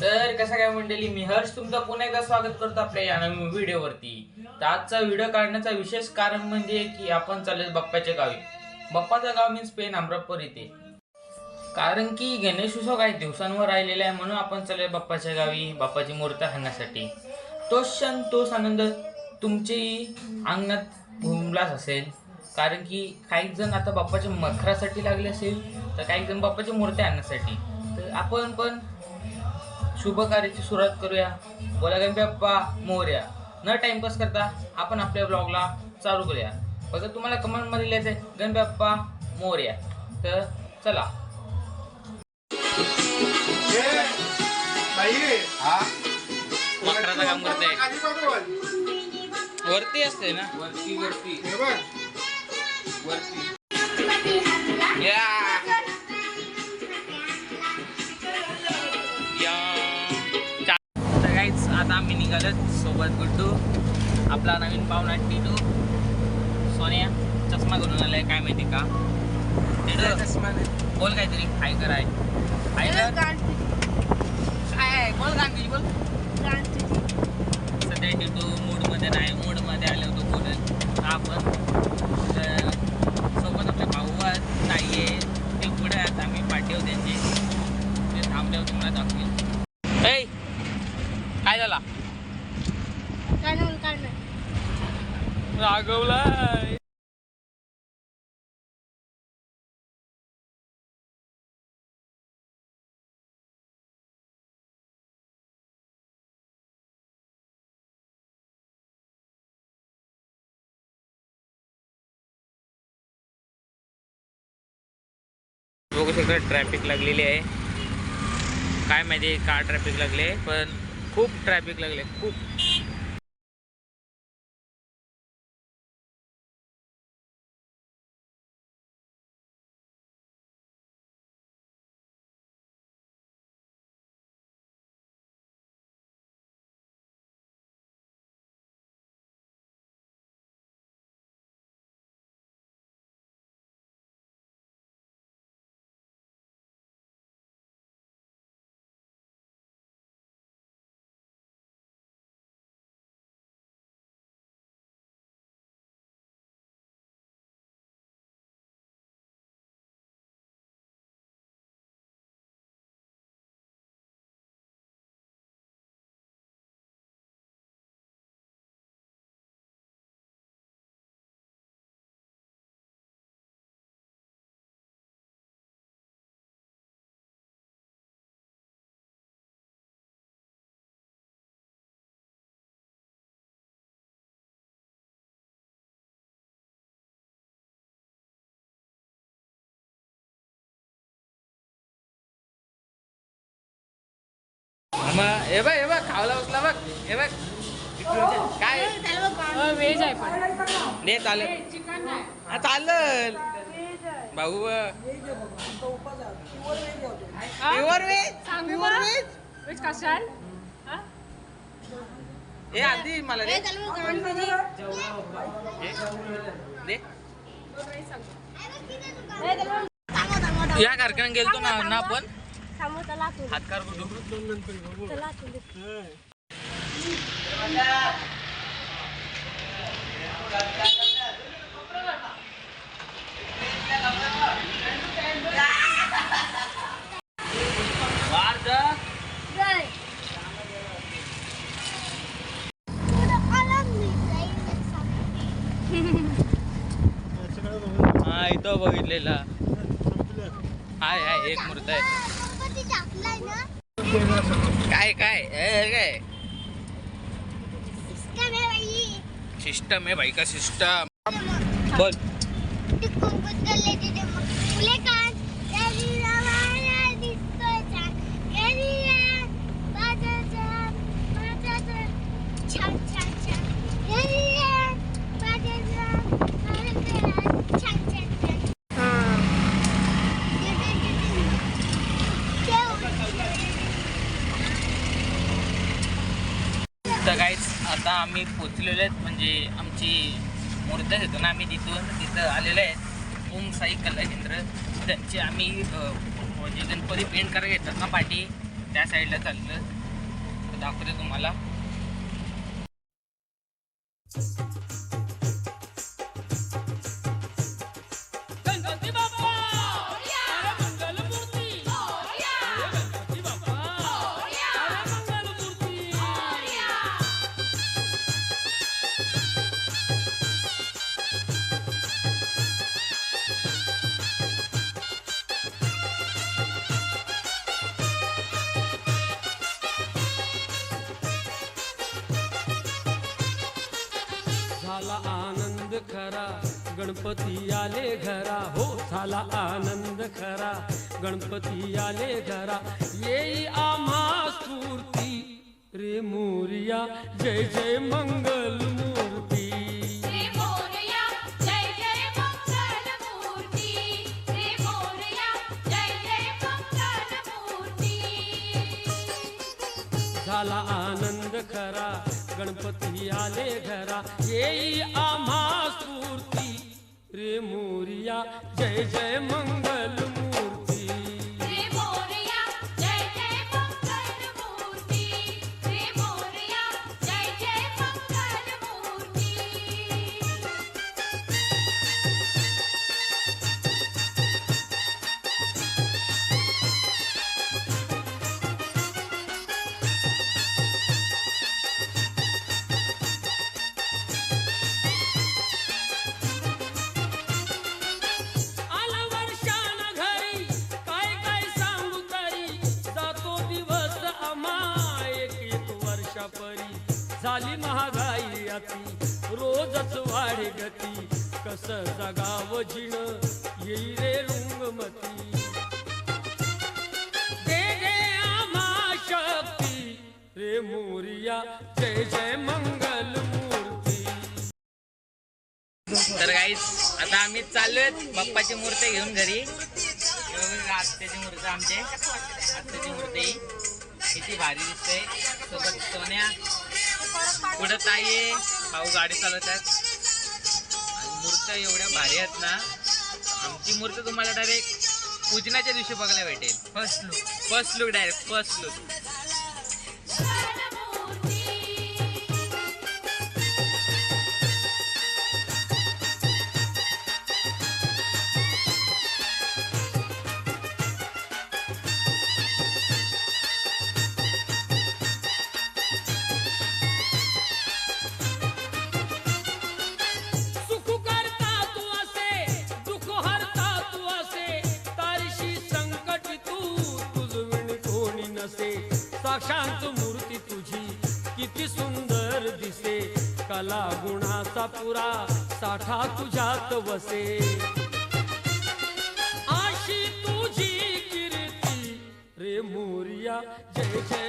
तर कसं काय मंडळी, मी हर्ष तुमचं पुन्हा एकदा स्वागत करतो आपल्या या नवीन व्हिडिओवरती. तर आजचा व्हिडिओ काढण्याचा विशेष कारण म्हणजे की आपण चाललो बाप्पाच्या गावी. बाप्पाचं गाव मीन्स पेन अमरापूर येथे. कारण की गणेश उत्सव काही दिवसांवर राहिलेला आहे, म्हणून आपण चाललोय बाप्पाच्या गावी बाप्पाची मूर्ती आणण्यासाठी. तोच क्षण तोच आनंद तुमच्याही अंगणात भुमलाच असेल. कारण की काही जण आता बाप्पाच्या मखरासाठी लागले असेल, तर काही जण बाप्पाची मूर्ती आणण्यासाठी. तर आपण पण शुभ कार्याची सुरुवात करूया. बोला गणपती बाप्पा मोरया. न टाइमपास करता आपण आपल्या ब्लॉगला चालू करूया. बघा तुम्हाला कमेंट मध्ये लिहायचंय गणपती बाप्पा मोरया. तर चला. मकराचं काम करते वरती असते ना, वरती वरती वरती आता आम्ही निघालोत सोबत गुड्डू, आपला नवीन पाहुणा टिटू, सोनिया. चष्मा घालून आलाय काय माहिती का. चष्मा बोल काहीतरी हाय कर. हाय काय बोल गांधी बोल. सध्या टिटू मूडमध्ये नाही, मूडमध्ये आले होतो बोलत आपण. सोबत आपले भाऊ ताई आहे ते पुढे आहेत, आम्ही पाठी होते त्यांचे. ते थांबल्यावर तुम्हाला दाखवेल. काय झाला रागवलाय. बघू शकता ट्रॅफिक लागलेली आहे. काय माहिती का ट्रॅफिक लागले, पण खूप ट्रॅफिक लागले खूप. हे बघ खावला बसला बघ. हे बघ काय व्हेज आहे पण दे चालेल. हा चालेल भाऊ. Pure veg pure veg veg कशाल हे आधी मला दे दे. या कारखान्यात गेलतो ना आपण हातकार हा इथं बघितलेला हाय हाय एक मूर्त आहे. काय काय काय सिस्टम आहे भाई का सिस्टम बोल. तर गाईज आता आम्ही पोचलेलो आहेत, म्हणजे आमची मूर्त्या येतो ना, आम्ही तिथं आलेलो आहेत. ओम साई कला केंद्र त्यांचे आम्ही म्हणजे गणपती पेंट करायला घेतात ना पाठी, त्या साईडला चाललं तर दाखवते तुम्हाला. झाला आनंद खरा गणपती आले घरा, हो झाला आनंद खरा गणपती आले घरा. येई आम्हा स्फूर्ती रे मोरया, जय जय मंगल मूर्ती. रे मोरया जय जय मंगल मूर्ती, रे मोरया जय जय मंगल मूर्ती. झाला आनंद खरा गणपती आले घरा, येई आम्हा स्फूर्ती रे मोरया, जय जय मंगल मूर्ती. रे मोरया जय जय मंगल मूर्ती, रे मोरया जय जय मंगल मूर्ती. आला वर्षान घरी काय काय सांगू तरी, जातो दिवस आम्हा एक एक वर्षापरी. झाली महागाई अति रोजच वाढे गती, कस जगाव जिण येई रे रुंगमती. दे दे आम्हा शक्ती रे मोरया, जय जय मंगल मूर्ती. तर गाईस आता आम्ही चाललोय बाप्पाची मूर्ती घेऊन घरी. आत्याची मूर्ती, आमचे आत्याची मूर्ती किती भारी दिसते. सोबत सोन्या, पुढं ताई आहे, भाऊ गाडी चालवतात. मूर्त्या एवढ्या भारी आहेत ना. आमची मूर्ती तुम्हाला डायरेक्ट पूजनाच्या दिवशी बघायला भेटेल. First look direct first look. सुख करता तू असे, दुःख हरता तू असे, तारीशी संकट तू तुझविण कोणी नसे. साक्षात मूर्ती तुझी किती सुंदर दिसे, कला गुणाचा पुरा साठा तुझ्यात वसे. अशी तुझी कीर्ती रे मोरया, जय जय